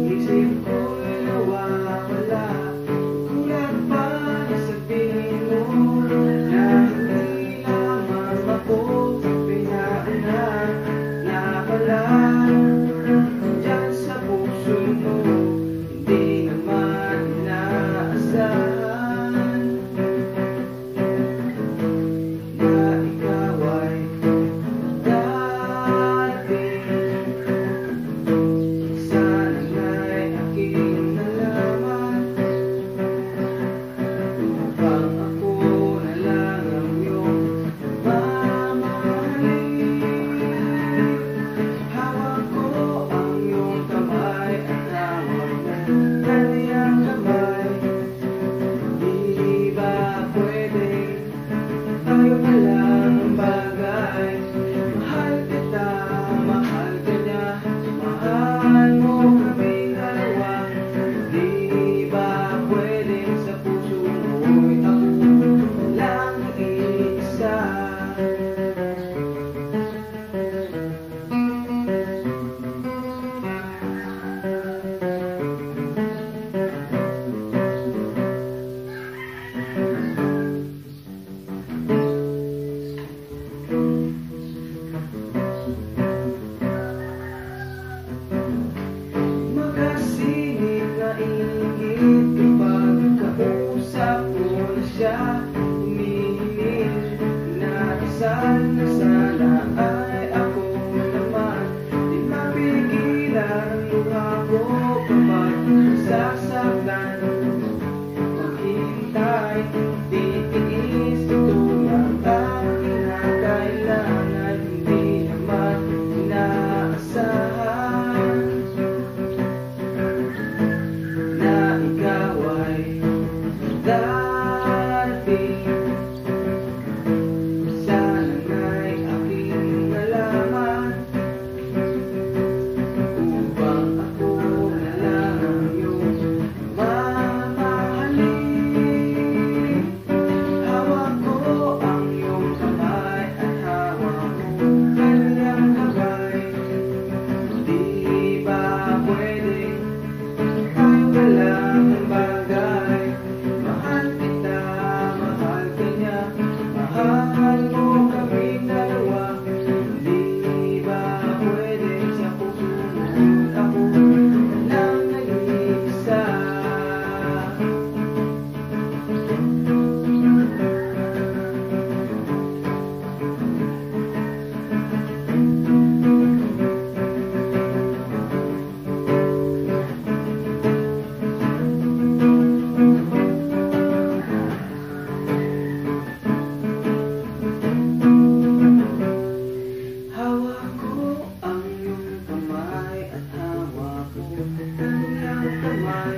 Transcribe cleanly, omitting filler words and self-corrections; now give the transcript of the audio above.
Isip ko'y nawawala. Kulang ba na sabihin mo na hindi lamang ako pinaanan na pala dyan sa puso mo, hindi naman inaasahan na ikaw ay darating. Sana'y aking nalaman upang ako na lang ang iyong mamahalin. Hawak ko ang iyong kamay at hawak mo kaniyang kamay. Di ba pwede tayo palang bagay? Mahal kita, mahal ka niya, mahal mo kaming dalawa. Di ba pwede sa puso mo'y ako lang isa? Makasingit na ingit kapag kausap ko na siya. Humihiling na isal na sana ay ako naman. Di mapigilan ang luha ko kapag nasasaktan. Maghintay, titiis, ito lang ang kinakailangan. Hindi naman inaasahan na ikaw ay darating. Sana'y aking nalaman upang ako na lang ang iyong mamahalin. Hawak ko ang iyong kamay at hawak mo kaniyang kamay. Di ba pwede tayo palang bagay? Mahal kita, mahal ka niya, mahal mo kaming dalawa. Di ba pwede sa puso mo'y ako lang nag-iisa? Hawak ko ang iyong kamay at hawak ko kaniyang kamay.